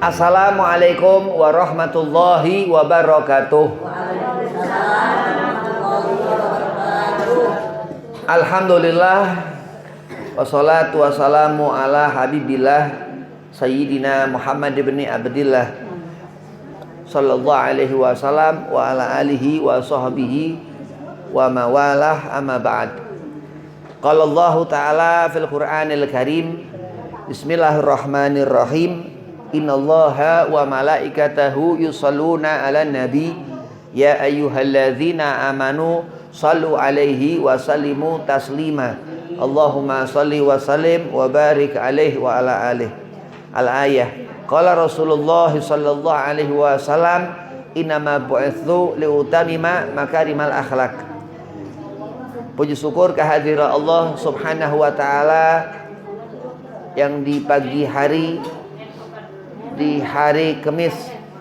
Assalamualaikum warahmatullahi wabarakatuh. Alhamdulillah, wassalatu wassalamu ala habibillah Sayyidina Muhammad ibn Abdillah sallallahu alaihi wasallam wa ala alihi wa sahbihi wa mawalah, amma ba'd. Qala Allah Ta'ala fil Qur'anil Karim, Bismillahirrahmanirrahim. Innallaha wa malaikatahu yusalluna 'alan nabi ya ayyuhalladzina amanu sallu 'alaihi wa sallimu taslima. Allahumma salli wa sallim wa barik 'alaihi wa ala alihi. Al-ayah. Qala Rasulullah sallallahu alaihi wasallam, innama bu'itsu liutamima makarimal akhlak. Puji syukur kehadiran Allah Subhanahu wa taala yang di pagi hari, di hari Kamis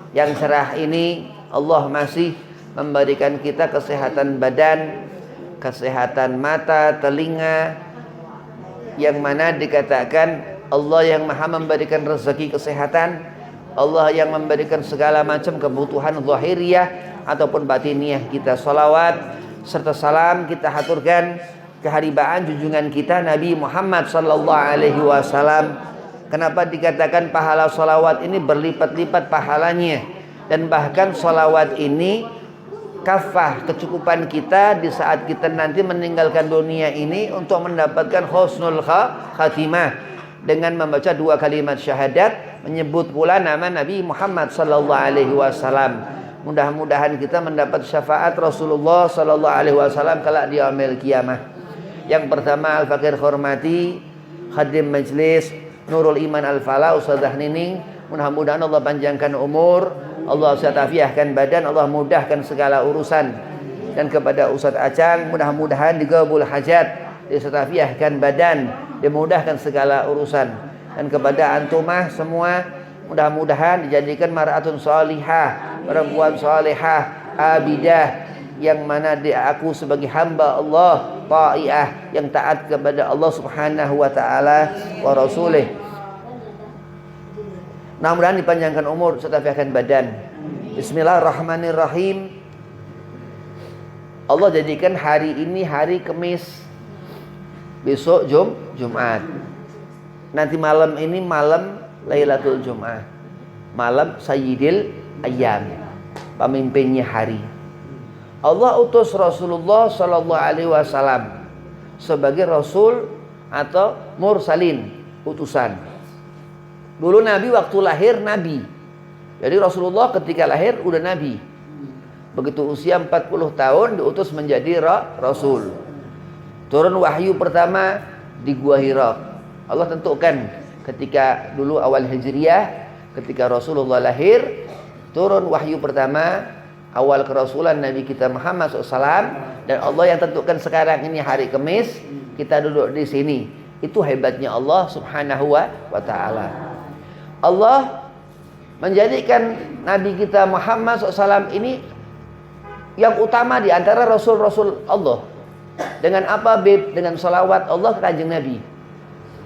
yang cerah ini, Allah masih memberikan kita kesehatan badan, kesehatan mata, telinga, yang mana dikatakan Allah yang maha memberikan rezeki kesehatan, Allah yang memberikan segala macam kebutuhan zahiriyah ataupun batiniyah kita. Salawat serta salam kita haturkan keharibaan junjungan kita Nabi Muhammad sallallahu alaihi wasallam. Kenapa dikatakan pahala salawat ini berlipat-lipat pahalanya, dan bahkan salawat ini kafah kecukupan kita di saat kita nanti meninggalkan dunia ini untuk mendapatkan husnul khatimah dengan membaca 2 kalimat syahadat, menyebut pula nama Nabi Muhammad sallallahu alaihi wasallam. Mudah-mudahan kita mendapat syafaat Rasulullah sallallahu alaihi wasallam kelak di yaumil qiyamah. Yang pertama, al-fakir hormati khadim majlis Nurul Iman Al-Falah Ustadzah Nining, mudah-mudahan Allah panjangkan umur, Allah satafiahkan badan, Allah mudahkan segala urusan. Dan kepada Ustadz Acang, mudah-mudahan digabul hajat, disatafiahkan badan, dimudahkan segala urusan. Dan kepada antumah semua, mudah-mudahan dijadikan mar'atun salihah, perempuan salihah, abidah, yang mana diaku sebagai hamba Allah, ta'iah, yang taat kepada Allah Subhanahu wa taala wa rasulih. Mudah-mudahan dipanjangkan umur serta fiahkan badan. Bismillahirrahmanirrahim. Allah jadikan hari ini hari Kamis, besok Jumat. Nanti malam ini malam Lailatul Jum'ah, malam Sayyidil Ayyam, pemimpinnya hari. Allah utus Rasulullah sallallahu alaihi wasallam sebagai rasul atau mursalin, utusan. Dulu Nabi waktu lahir Nabi. Jadi Rasulullah ketika lahir udah Nabi. Begitu usia 40 tahun diutus menjadi rasul. Turun wahyu pertama di Gua Hira. Allah tentukan ketika dulu awal Hijriyah, ketika Rasulullah lahir, turun wahyu pertama awal kerasulan Nabi kita Muhammad SAW, dan Allah yang tentukan sekarang ini hari Kamis kita duduk di sini. Itu hebatnya Allah Subhanahu wa taala. Allah menjadikan Nabi kita Muhammad SAW ini yang utama di antara rasul-rasul Allah. Dengan apa, Bib? Dengan salawat Allah ke kanjeng Nabi.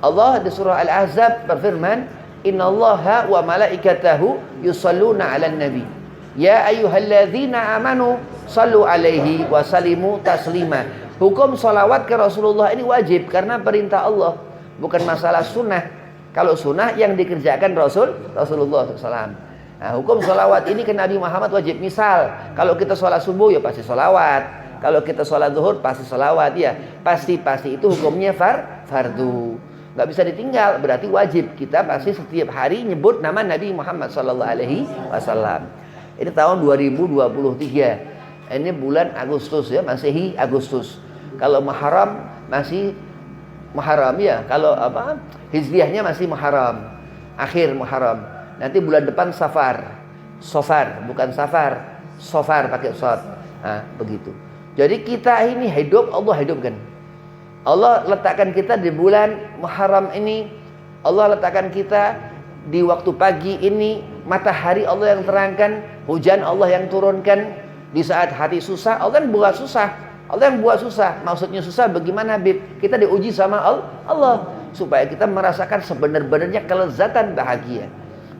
Allah di surah Al-Ahzab berfirman, innallaha wa malaikatahu yusalluna 'alan nabi ya ayyuhalladzina amanu sallu 'alaihi wa sallimu taslima. Hukum salawat ke Rasulullah ini wajib karena perintah Allah, bukan masalah sunnah. Kalau sunnah yang dikerjakan Rasulullah SAW. Nah, hukum salawat ini ke Nabi Muhammad wajib. Misal kalau kita sholat subuh ya pasti salawat, kalau kita sholat zuhur pasti salawat, ya pasti itu hukumnya fardu, nggak bisa ditinggal, berarti wajib. Kita pasti setiap hari nyebut nama Nabi Muhammad sallallahu alaihi wasallam. Ini tahun 2023. Ini bulan Agustus ya, Masehi Agustus. Kalau Muharram masih Muharram ya. Kalau Hijriahnya masih Muharram, akhir Muharram. Nanti bulan depan Safar, bukan Safar, Safar pakai shad. Nah, begitu. Jadi kita ini hidup, Allah hidupkan. Allah letakkan kita di bulan Muharram ini. Allah letakkan kita di waktu pagi ini, matahari Allah yang terangkan, hujan Allah yang turunkan. Di saat hati susah, Allah kan buat susah. Allah yang buat susah. Maksudnya susah bagaimana, Habib? Kita diuji sama Allah supaya kita merasakan sebenar-benarnya kelezatan bahagia.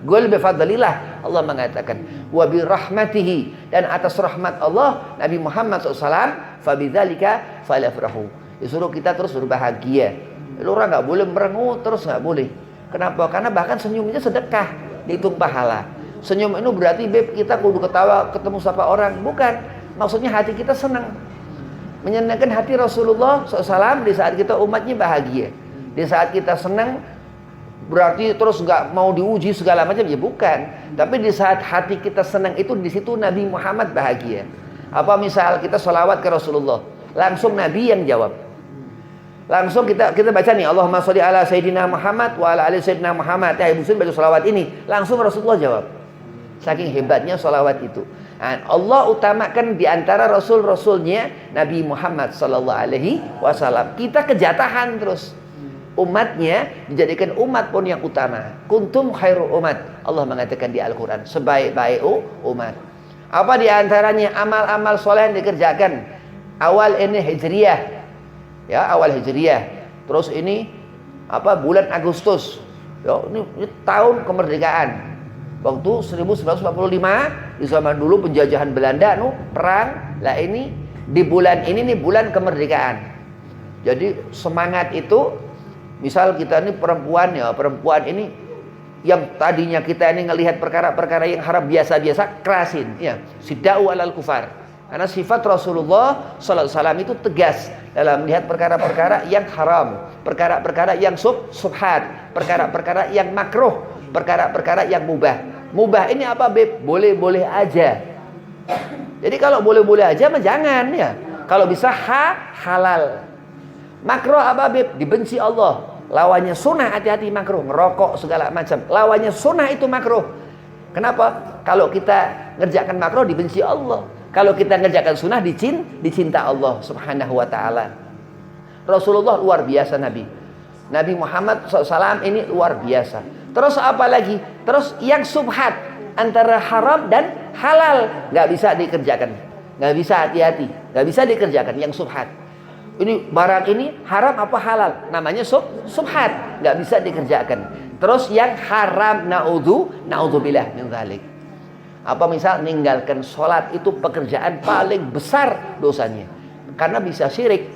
Qul bi fadlillah, Allah mengatakan, wa bi rahmatihi, dan atas rahmat Allah Nabi Muhammad SAW, fa bidzalika falyafrahu. Disuruh kita terus berbahagia. Orang nggak boleh merengut terus, nggak boleh. Kenapa? Karena bahkan senyumnya sedekah, dihitung pahala. Senyum itu berarti kita kudu ketawa ketemu siapa orang, bukan. Maksudnya hati kita senang, menyenangkan hati Rasulullah SAW di saat kita umatnya bahagia. Di saat kita senang berarti terus nggak mau diuji segala macam, ya bukan. Tapi di saat hati kita senang itu, di situ Nabi Muhammad bahagia. Apa misal kita sholawat ke Rasulullah, langsung Nabi yang jawab. Langsung kita baca nih, Allahumma sholli ala Sayyidina Muhammad wa ala ali Sayyidina Muhammad. Ya, muslim baca sholawat ini, langsung Rasulullah jawab. Saking hebatnya sholawat itu. Nah, Allah utamakan di antara rasul-rasulnya Nabi Muhammad sallallahu alaihi wasallam. Kita kejatahan terus. Umatnya dijadikan umat pun yang utama. Kuntum khairu umat. Allah mengatakan di Al-Quran, sebaik-baik umat. Apa di antaranya? Amal-amal soleh yang dikerjakan. Awal ini Hijriyah. Ya, awal Hijriyah. Terus ini bulan Agustus. Ya, ini tahun kemerdekaan. Waktu 1945, di zaman dulu penjajahan Belanda, perang. Lah ini di bulan ini nih bulan kemerdekaan. Jadi semangat itu, misal kita ini perempuan ini yang tadinya kita ini ngelihat perkara-perkara yang haram biasa-biasa, kerasin, ya, sidda'u alal kufar. Karena sifat Rasulullah sallallahu alaihi wasallam itu tegas dalam melihat perkara-perkara yang haram, perkara-perkara yang subhat, perkara-perkara yang makruh, perkara-perkara yang mubah. Mubah ini apa, Beb? Boleh-boleh aja. Jadi kalau boleh-boleh aja mah jangan, ya. Kalau bisa halal. Makruh apa, Beb? Dibenci Allah. Lawannya sunnah, hati-hati makruh. Ngerokok segala macam, lawannya sunnah itu makruh. Kenapa? Kalau kita ngerjakan makruh dibenci Allah. Kalau kita ngerjakan sunnah dicinta Allah subhanahu wa ta'ala. Rasulullah luar biasa, Nabi Muhammad SAW ini luar biasa. Terus apa lagi? Terus yang subhat, antara haram dan halal, nggak bisa dikerjakan. Nggak bisa, hati-hati. Nggak bisa dikerjakan yang subhat. Ini barang ini haram apa halal? Namanya subhat, nggak bisa dikerjakan. Terus yang haram, naudzubillah min dzalik. Apa misal ninggalkan sholat, itu pekerjaan paling besar dosanya. Karena bisa syirik.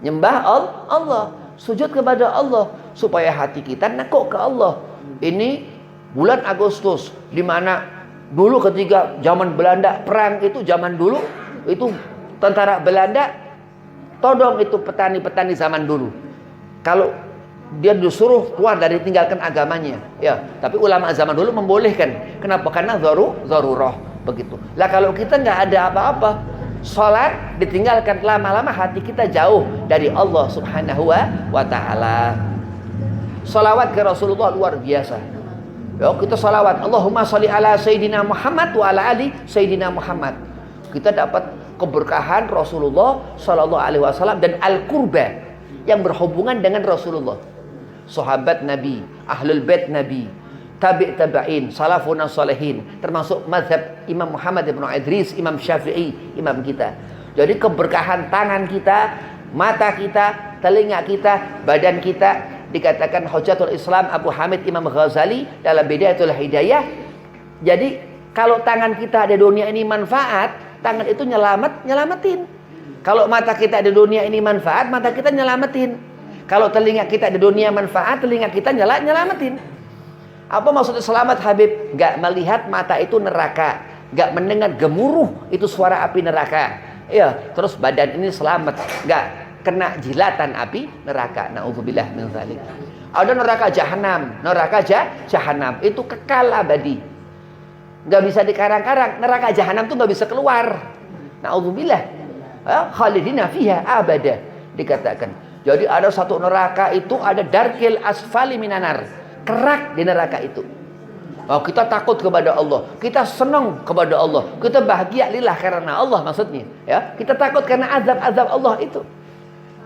Nyembah Allah, sujud kepada Allah, supaya hati kita nekuk ke Allah. Ini bulan Agustus, di mana dulu ketika zaman Belanda perang itu, zaman dulu itu tentara Belanda todong itu petani-petani zaman dulu. Kalau dia disuruh keluar dari tinggalkan agamanya, ya. Tapi ulama zaman dulu membolehkan. Kenapa? Karena zarurah begitu. Lah kalau kita nggak ada apa-apa, sholat ditinggalkan, lama-lama hati kita jauh dari Allah subhanahu wa ta'ala. Salawat ke Rasulullah luar biasa. Ya, kita salawat, Allahumma sholli ala Sayyidina Muhammad wa ala ali Sayyidina Muhammad. Kita dapat keberkahan Rasulullah sallallahu alaihi wasallam dan al-qurba yang berhubungan dengan Rasulullah. Sahabat Nabi, ahlul bait Nabi, tabi'in, salafun salihin, termasuk mazhab Imam Muhammad ibn Idris, Imam Syafi'i, imam kita. Jadi keberkahan tangan kita, mata kita, telinga kita, badan kita, dikatakan Hujjatul Islam Abu Hamid Imam Ghazali dalam Bidayatul Hidayah. Jadi kalau tangan kita ada dunia ini manfaat, tangan itu nyelamatin. Kalau mata kita ada dunia ini manfaat, mata kita nyelamatin. Kalau telinga kita ada dunia manfaat, telinga kita nyelamatin. Apa maksudnya selamat, Habib? Gak melihat mata itu neraka, gak mendengar gemuruh itu suara api neraka. Ya, terus badan ini selamat, gak kena jilatan api neraka. Nauzubillah min dzalik. Ada neraka jahanam itu kekal abadi, gak bisa dikarang-karang. Neraka jahanam tuh gak bisa keluar. Nauzubillah. Khalidina fiha abada, dikatakan. Jadi ada satu neraka itu, ada darkil asfali minanar, kerak di neraka itu. Oh, kita takut kepada Allah, kita senang kepada Allah, kita bahagia lillah karena Allah, maksudnya ya. Kita takut karena azab Allah itu.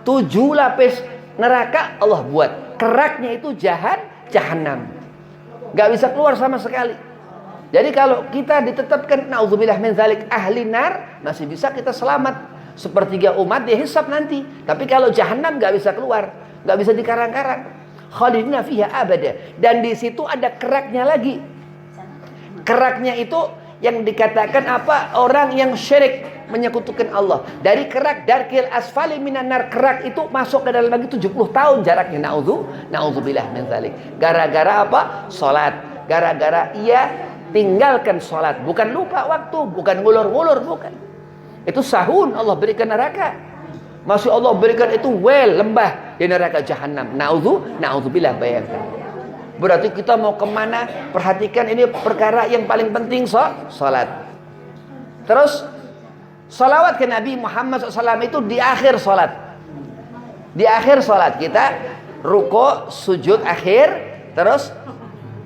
7 lapis neraka Allah buat, keraknya itu jahanam, gak bisa keluar sama sekali. Jadi kalau kita ditetapkan nauzubillah min dzalik ahli nar, masih bisa kita selamat, sepertiga umat dihisab nanti. Tapi kalau jahanam gak bisa keluar, gak bisa dikarang-karang. khalidina fiha abada. Dan di situ ada keraknya lagi. Keraknya itu yang dikatakan apa? Orang yang syirik, menyekutukan Allah. Dari kerak darkil asfali minan nar, kerak itu masuk ke dalam lagi 70 tahun jaraknya. Nauzubillah min dzalik. Gara-gara apa? Salat. Gara-gara ia tinggalkan salat, bukan lupa waktu, bukan ngulur-ngulur, bukan. Itu sahun Allah berikan neraka. Masih Allah berikan itu lembah di neraka jahanam. Nauzubillah, bayangkan. Berarti kita mau kemana? Perhatikan, ini perkara yang paling penting, salat. Terus salawat ke Nabi Muhammad SAW itu di akhir salat. Di akhir salat kita ruko, sujud akhir, terus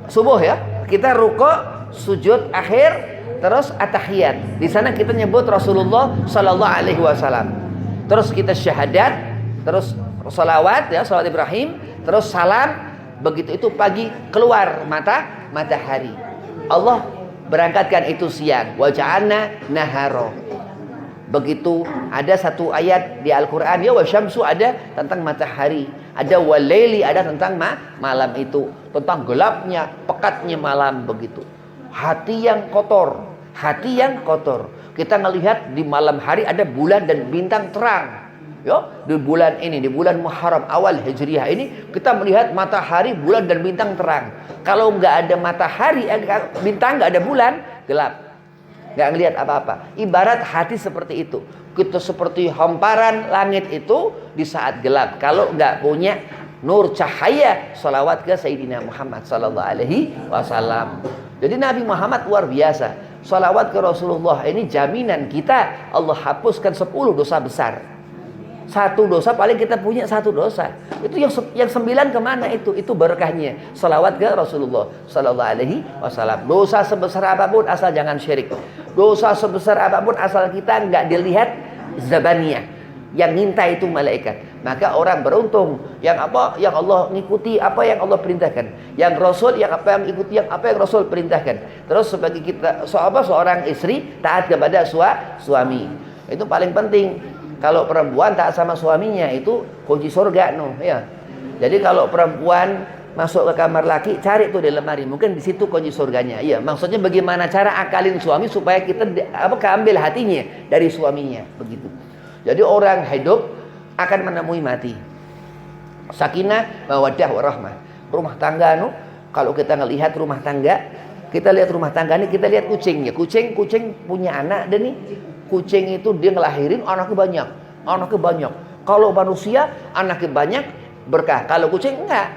subuh ya. Kita ruko, sujud akhir, terus atahiyat. Di sana kita nyebut Rasulullah Sallallahu Alaihi Wasallam. Terus kita syahadat, terus salawat ya, salawat Ibrahim, terus salam. Begitu itu pagi keluar matahari. Allah berangkatkan itu siang. Wa ja'alna naharo. Begitu ada satu ayat di Al-Qur'an ya, wa syamsu ada tentang matahari, ada walaili ada tentang malam itu, tentang gelapnya, pekatnya malam begitu. Hati yang kotor, hati yang kotor. Kita ngelihat di malam hari ada bulan dan bintang terang. Yo, di bulan ini, di bulan Muharram awal Hijriah ini kita melihat matahari, bulan dan bintang terang. Kalau nggak ada matahari, bintang, nggak ada bulan, gelap. Nggak ngelihat apa-apa. Ibarat hati seperti itu. Kita seperti hamparan langit itu di saat gelap. Kalau nggak punya nur cahaya, salawat ke Sayyidina Muhammad Sallallahu Alaihi Wasallam. Jadi Nabi Muhammad luar biasa. Salawat ke Rasulullah ini jaminan kita Allah hapuskan 10 dosa besar. Satu dosa, paling kita punya satu dosa. Itu yang 9 kemana itu? Itu berkahnya. Salawat ke Rasulullah Sallallahu Alaihi Wasallam. Dosa sebesar apapun asal jangan syirik. Dosa sebesar apapun asal kita nggak dilihat zabaniyah. Yang minta itu malaikat. Maka orang beruntung. Yang apa? Yang Allah ngikuti apa yang Allah perintahkan. Yang Rasul yang apa yang ikuti yang apa yang Rasul perintahkan. Terus sebagai kita seorang istri taat kepada suami. Itu paling penting. Kalau perempuan taat sama suaminya itu kunci surga ya. Jadi kalau perempuan masuk ke kamar laki, cari tuh di lemari, mungkin di situ kunci surganya. Iya, maksudnya bagaimana cara akalin suami supaya kita keambil hatinya dari suaminya, begitu. Jadi orang hidup akan menemui mati. Sakinah, mawaddah, warahmah. Rumah tangga kalau kita ngelihat rumah tangga, kita lihat rumah tangga ini, kita lihat kucingnya. Kucing punya anak dan nih kucing itu dia ngelahirin anaknya banyak. Kalau manusia anaknya banyak berkah. Kalau kucing enggak.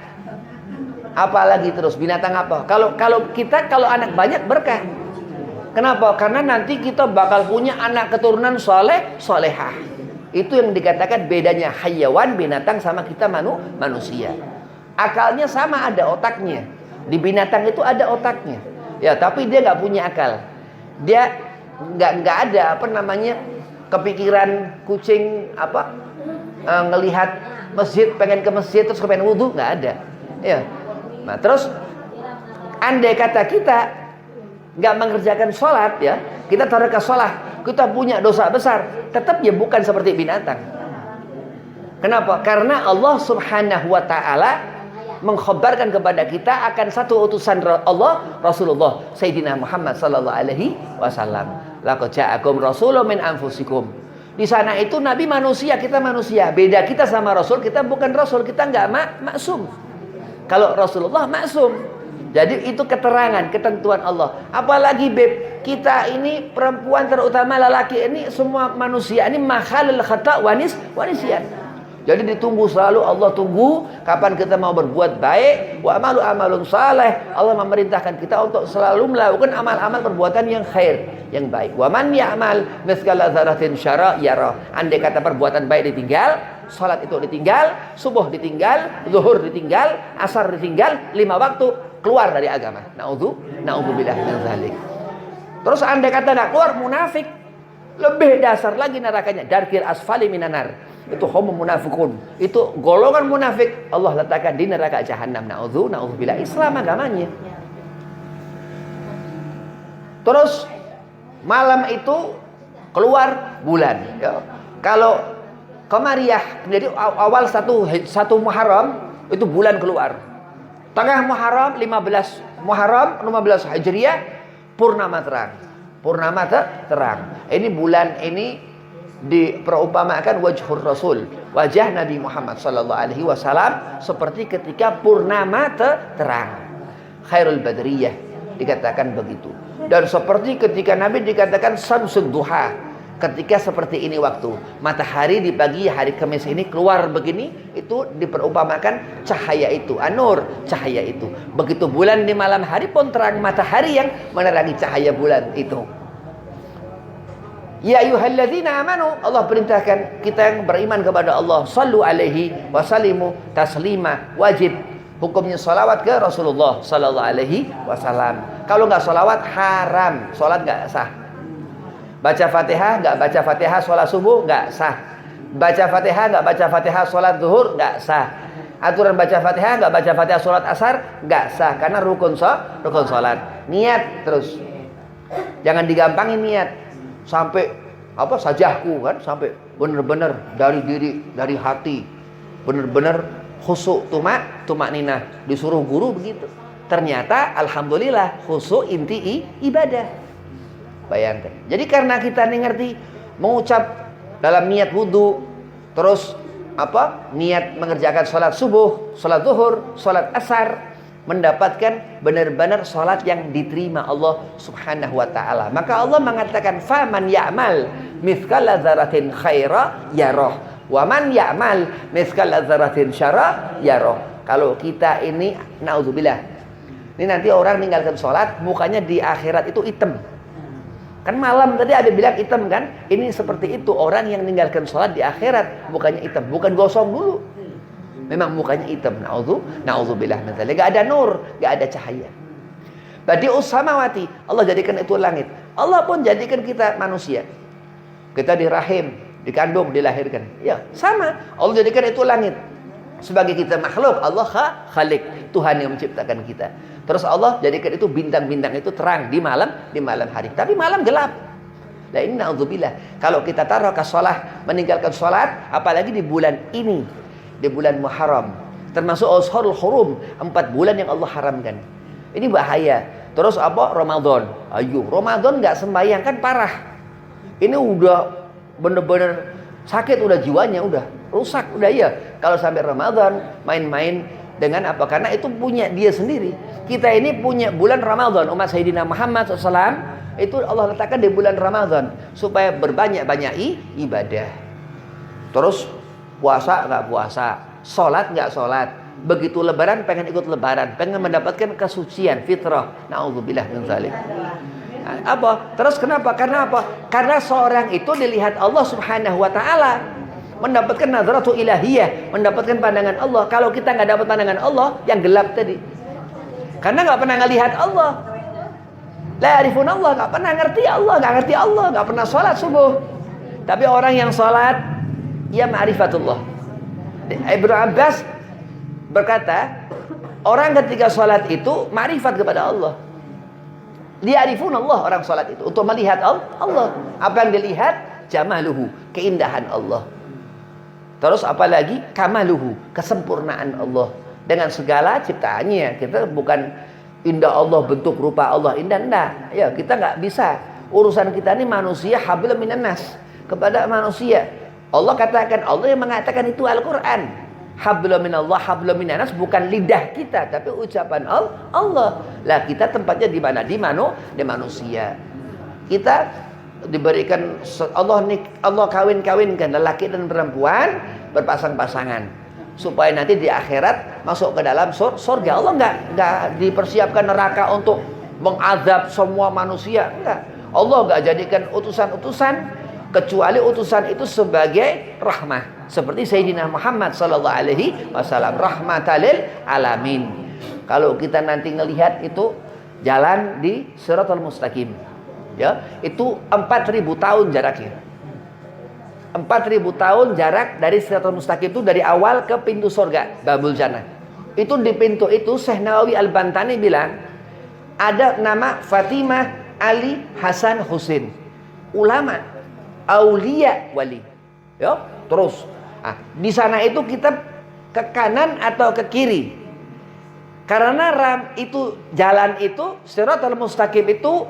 Apalagi terus binatang apa? Kalau anak banyak berkah. Kenapa? Karena nanti kita bakal punya anak keturunan solehah. Itu yang dikatakan bedanya hayawan binatang sama kita manusia. Akalnya sama, ada otaknya. Di binatang itu ada otaknya. Ya, tapi dia nggak punya akal. Dia nggak ada kepikiran kucing ngelihat masjid, pengen ke masjid terus pengen wudhu, nggak ada ya. Nah terus andai kata kita nggak mengerjakan sholat ya, kita taruh ke sholat, kita punya dosa besar, tetap ya bukan seperti binatang. Kenapa? Karena Allah Subhanahu wa ta'ala mengkhabarkan kepada kita akan satu utusan Allah, Rasulullah Sayyidina Muhammad Sallallahu Alaihi Wasallam. Laqad ja'akum rasulun min anfusikum. Di sana itu Nabi manusia, kita manusia. Beda kita sama Rasul, kita bukan Rasul, kita nggak maksum. Kalau Rasulullah maksum. Jadi itu keterangan, ketentuan Allah. Apalagi kita ini perempuan terutama lelaki ini semua manusia ini makhalul khata' wanisyan. Jadi ditunggu selalu, Allah tunggu kapan kita mau berbuat baik. Wa amalu amalun saleh. Allah memerintahkan kita untuk selalu melakukan amal-amal perbuatan yang khair, yang baik. Wa man ya'mal mithqala dzarratin syarra yarah. Andai kata perbuatan baik ditinggal, salat itu ditinggal, subuh ditinggal, zuhur ditinggal, asar ditinggal, 5 waktu, keluar dari agama. Na'udzubillah min dzalik. Terus andai kata nak keluar, munafik, lebih dasar lagi nerakanya, darkil asfali minanar. Itu hum munafikun, itu golongan munafik Allah letakkan di neraka jahanam. Na'udzubillah. Islam agamanya. Terus malam itu keluar bulan ya. Kalau Qamariyah, jadi awal satu Muharram Itu bulan keluar. Tengah Muharram 15 Hijriah purnama terang. Purnama terang. Ini bulan ini diperumpamakan wajhur Rasul, wajah Nabi Muhammad sallallahu alaihi wasallam seperti ketika purnama terang. Khairul Badriyah dikatakan begitu. Dan seperti ketika Nabi dikatakan Samsud Duha, ketika seperti ini waktu matahari di pagi hari Kamis ini keluar begini, itu diperumpamakan cahaya itu, anur, cahaya itu. Begitu bulan di malam hari pun terang, matahari yang menerangi cahaya bulan itu. Ya ayyuhalladzina amanu, Allah perintahkan kita yang beriman kepada Allah, sallu alaihi wasallimu taslima, wajib hukumnya salawat ke Rasulullah sallallahu alaihi wasallam. Kalau nggak salawat haram, salat nggak sah. Baca Fatihah nggak baca Fatihah salat subuh nggak sah. Baca Fatihah nggak baca Fatihah salat zuhur nggak sah. Aturan baca Fatihah nggak baca Fatihah salat asar nggak sah karena rukun salat. Niat terus, jangan digampangin niat sampai sajahku kan, sampai benar-benar dari diri, dari hati, benar-benar khusyuk, tumak ninah. Disuruh guru begitu, ternyata alhamdulillah khusyuk inti ibadah. Bayangkan. Jadi karena kita ngerti mengucap dalam niat wudu, terus niat mengerjakan salat subuh, salat zuhur, salat asar, mendapatkan benar-benar salat yang diterima Allah Subhanahu wa taala. Maka Allah mengatakan faman ya'mal mithqala dzarratin khaira yarah wa man ya'mal mithqala dzarratin syarra yarah. Kalau kita ini naudzubillah, ini nanti orang meninggalkan salat mukanya di akhirat itu hitam. Kan malam tadi ada bilang hitam kan? Ini seperti itu, orang yang meninggalkan salat di akhirat mukanya hitam, bukan gosong dulu. Memang mukanya hitam. Na'udzubillah min dzalik. Enggak ada nur, enggak ada cahaya. Badi'us samawati, Allah jadikan itu langit. Allah pun jadikan kita manusia. Kita di rahim, dikandung, dilahirkan. Ya, sama. Allah jadikan itu langit. Sebagai kita makhluk, Allah khalik, Tuhan yang menciptakan kita. Terus Allah jadikan itu bintang-bintang itu terang di malam hari. Tapi malam gelap. Nah ini na'udzubillah. Kalau kita taruh ke sholat, meninggalkan sholat, apalagi di bulan ini, di bulan Muharram, termasuk Ashhurul Hurum, 4 bulan yang Allah haramkan. Ini bahaya. Terus Ramadan. Ramadan nggak sembahyang kan parah. Ini udah bener-bener sakit, udah jiwanya udah rusak, udah ya. Kalau sampai Ramadan main-main dengan karena itu punya dia sendiri. Kita ini punya bulan Ramadan, umat Sayyidina Muhammad SAW itu Allah letakkan di bulan Ramadan supaya berbanyak-banyak ibadah. Terus puasa nggak puasa, sholat nggak sholat. Begitu lebaran pengen ikut lebaran, pengen mendapatkan kesucian fitrah. Na'udzubillah min dzalik. Terus kenapa? Karena Karena seorang itu dilihat Allah Subhanahu wa taala, mendapatkan nadratu ilahiyah, mendapatkan pandangan Allah. Kalau kita nggak dapat pandangan Allah, yang gelap tadi. Karena nggak pernah ngelihat Allah. La yarifun Allah, nggak pernah ngerti Allah, nggak pernah sholat subuh. Tapi orang yang sholat, ia ma'rifatullah. Ibnu Abbas berkata, orang ketika sholat itu ma'rifat kepada Allah. Li'arifun Allah, orang sholat itu untuk melihat Allah. Apa yang dilihat? Jamaluhu, keindahan Allah. Terus apalagi kamaluhu, kesempurnaan Allah dengan segala ciptaannya. Kita bukan indah Allah, bentuk rupa Allah indah, enggak. Ya, kita nggak bisa. Urusan kita ini manusia hablum minan nas, kepada manusia. Allah katakan, Allah yang mengatakan itu Al-Qur'an. Hablum minallah, hablum minan nas, bukan lidah kita, tapi ucapan Allah. Lah kita tempatnya di mana? Di manusia. Kita diberikan Allah kawin-kawinkan lelaki dan perempuan berpasang-pasangan supaya nanti di akhirat masuk ke dalam surga. Allah enggak dipersiapkan neraka untuk mengazab semua manusia, enggak. Allah enggak jadikan utusan-utusan kecuali utusan itu sebagai rahmah, seperti Sayyidina Muhammad sallallahu alaihi wasallam, rahmatan lil alamin. Kalau kita nanti ngelihat itu jalan di Shiratal Mustaqim, ya, itu 4.000 tahun jaraknya. 4.000 tahun jarak dari Shiratal Mustaqim itu, dari awal ke pintu surga Babul Jannah. Itu di pintu itu Syekh Nawawi Al-Bantani bilang ada nama Fatimah, Ali, Hasan, Husain. Ulama, aulia, wali. Ya, terus di sana itu kita ke kanan atau ke kiri. Karena jalan itu, Shiratal Mustaqim itu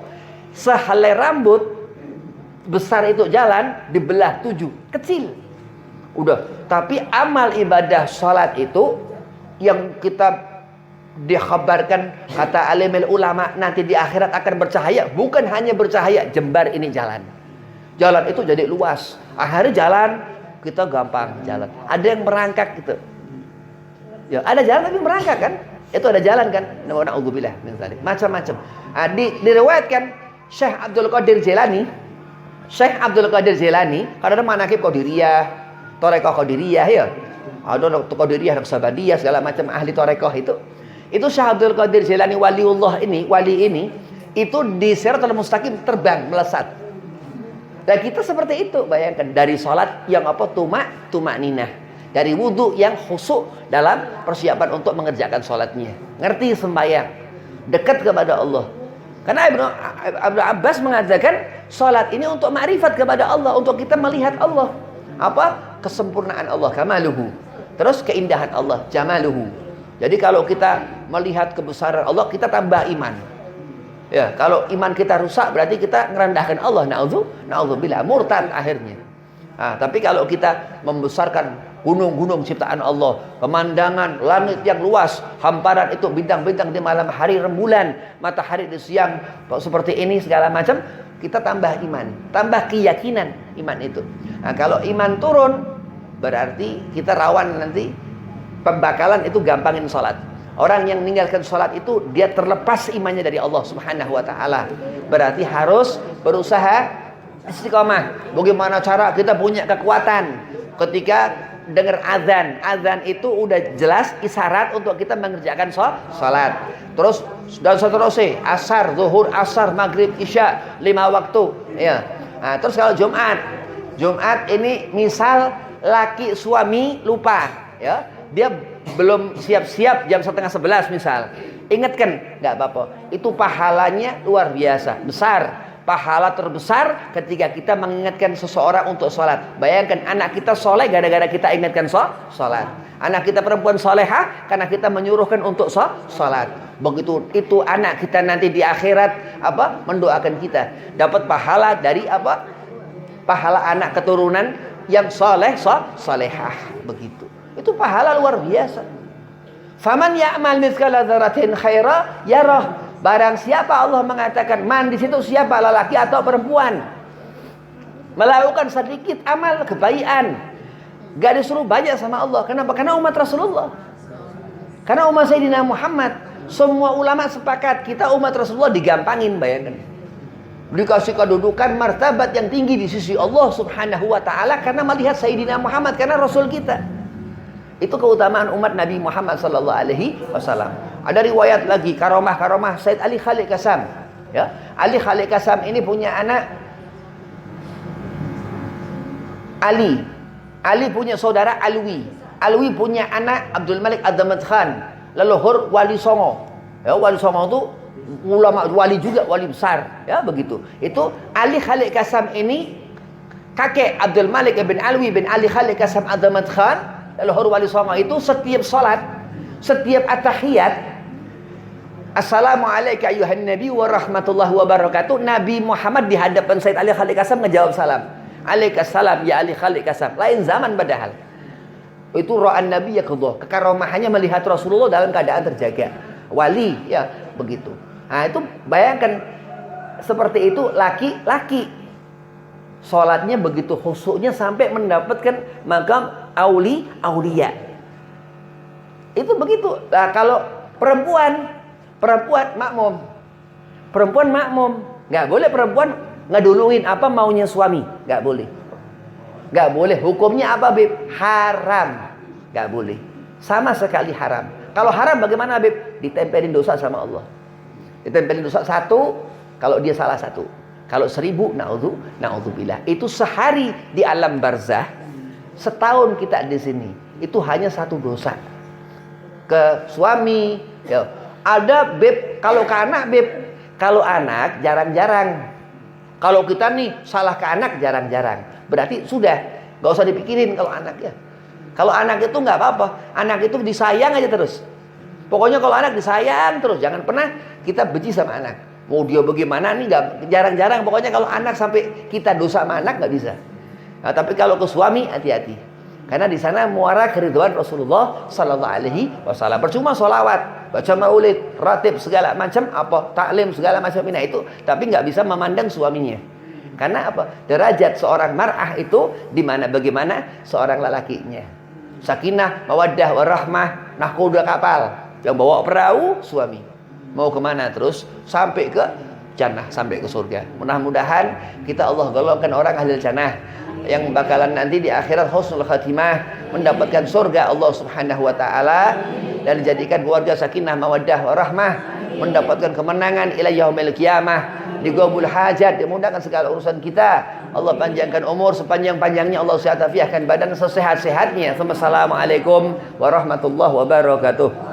sehelai rambut besar itu jalan dibelah 7, kecil. Udah, tapi amal ibadah salat itu yang kita dikhabarkan kata alimul ulama nanti di akhirat akan bercahaya, bukan hanya bercahaya, jembar ini jalan. Jalan itu jadi luas. Akhirnya jalan kita gampang jalan. Ada yang merangkak gitu. Ya, ada jalan tapi merangkak kan? Itu ada jalan kan? Na'udzubillah min dzalik. Macam-macam. Diriwayatkan Syekh Abdul Qadir Jilani, karena manaqib Qadiriyah, Thariqah Qadiriyah ya. Ada Qadiriyah, Naqsabandiyah, segala macam ahli thariqah itu. Itu Syekh Abdul Qadir Jilani wali ini itu di Shiratal Mustaqim terbang melesat. Dan kita seperti itu, bayangkan dari salat yang tumak-ninah. Dari wudu yang khusyuk dalam persiapan untuk mengerjakan sholatnya. Ngerti sembahyang. Dekat kepada Allah. Karena Ibnu Abbas mengatakan sholat ini untuk ma'rifat kepada Allah. Untuk kita melihat Allah. Apa? Kesempurnaan Allah. Kamaluhu. Terus keindahan Allah. Jamaluhu. Jadi kalau kita melihat kebesaran Allah, kita tambah iman. Ya, kalau iman kita rusak berarti kita merendahkan Allah. Na'udzubillah. Murtad akhirnya. Nah, tapi kalau kita membesarkan gunung-gunung ciptaan Allah, pemandangan langit yang luas, hamparan itu bintang-bintang di malam hari, rembulan, matahari di siang seperti ini segala macam, kita tambah iman, tambah keyakinan iman itu. Nah, kalau iman turun berarti kita rawan nanti pembakalan itu gampangin sholat. Orang yang meninggalkan sholat itu dia terlepas imannya dari Allah Subhanahu wa ta'ala. Berarti harus berusaha istiqomah. Bagaimana cara kita punya kekuatan ketika dengar azan itu udah jelas isyarat untuk kita mengerjakan sholat. Terus dan seterusnya, asar, zuhur, asar, maghrib, isya, 5 waktu ya. Nah, terus kalau Jumat ini misal laki suami lupa ya, dia belum siap-siap jam 10:30 misal, ingatkan, nggak apa-apa, itu pahalanya luar biasa besar. Pahala terbesar ketika kita mengingatkan seseorang untuk sholat. Bayangkan anak kita soleh gara-gara kita ingatkan sholat. Anak kita perempuan solehah karena kita menyuruhkan untuk sholat. Begitu itu anak kita nanti di akhirat mendoakan kita dapat pahala dari pahala anak keturunan yang solehah. Begitu. Itu pahala luar biasa. Faman ya'mal mithqala dzarratin khaira yarah. Barang siapa Allah mengatakan man di situ siapa, lelaki atau perempuan, melakukan sedikit amal kebaikan, gak disuruh banyak sama Allah. Kenapa? Karena umat Rasulullah, karena umat Sayyidina Muhammad. Semua ulama sepakat kita umat Rasulullah digampangin, bayangkan, dikasih kedudukan martabat yang tinggi di sisi Allah Subhanahu wa ta'ala karena melihat Sayyidina Muhammad, karena Rasul kita. Itu keutamaan umat Nabi Muhammad sallallahu alaihi wasallam. Ada riwayat lagi karomah Said Ali Khalid Kasam. Ya, Ali Khalid Kasam ini punya anak Ali. Ali punya saudara Alwi. Alwi punya anak Abdul Malik Ad-Damad Khan, leluhur Wali Songo. Ya, Wali Songo itu ulama wali juga, wali besar. Ya, begitu. Itu Ali Khalid Kasam ini kakek Abdul Malik bin Alwi bin Ali Khalid Kasam Ad-Damad Khan, leluhur Wali Songo itu setiap salat, setiap at-tahiyat, Assalamualaikum ayuhan nabi wa rahmatullahi wa barakatuh, Nabi Muhammad di hadapan Said Ali Khalid Kasam ngejawab salam. Alaikassalam ya Ali Khalid Kasam. Lain zaman padahal. Itu ra'an nabi yaqdha. Kekaromahannya melihat Rasulullah dalam keadaan terjaga. Wali ya, begitu. Nah, itu bayangkan seperti itu laki-laki. Salatnya begitu khusyuknya sampai mendapatkan makam aulia. Itu begitu. Nah, kalau perempuan makmum, nggak boleh perempuan ngeduluin apa maunya suami, nggak boleh. Hukumnya apa, Beb? Haram, nggak boleh, sama sekali haram. Kalau haram bagaimana, Beb? Ditempelin dosa sama Allah. Ditempelin dosa 1 kalau dia salah 1, kalau 1000 naudzubillah. Itu sehari di alam barzah, setahun kita di sini, itu hanya 1 dosa ke suami ya. Ada, Beb, kalau ke anak, Beb. Kalau anak jarang-jarang. Kalau kita nih salah ke anak jarang-jarang. Berarti sudah, gak usah dipikirin kalau anak ya. Kalau anak itu nggak apa-apa, anak itu disayang aja terus. Pokoknya kalau anak disayang terus, jangan pernah kita benci sama anak. Mau dia bagaimana nih, nggak, jarang-jarang. Pokoknya kalau anak sampai kita dosa sama anak nggak bisa. Nah, tapi kalau ke suami hati-hati, karena di sana muara keridhaan Rasulullah Sallallahu Alaihi Wasallam. Percuma sholawat, baca maulid, ratib segala macam, apa taklim segala macam ini itu, tapi nggak bisa memandang suaminya. Karena apa? Derajat seorang mar'ah itu di mana bagaimana seorang lelakinya. Sakinah, mawaddah, warahmah, nahkoda kapal. Yang bawa perahu suami. Mau kemana terus? Sampai ke jannah, sampai ke surga. Mudah-mudahan kita Allah golongkan orang ahli jannah yang bakalan nanti di akhirat husnul khatimah, mendapatkan surga Allah Subhanahu wa taala, dan dijadikan keluarga sakinah, mawaddah, warahmah, mendapatkan kemenangan ila yaumil qiyamah, digabul hajat, dimudahkan segala urusan kita. Allah panjangkan umur sepanjang-panjangnya, Allah sehat afiahkan badan sesehat-sehatnya. Assalamualaikum warahmatullahi wabarakatuh.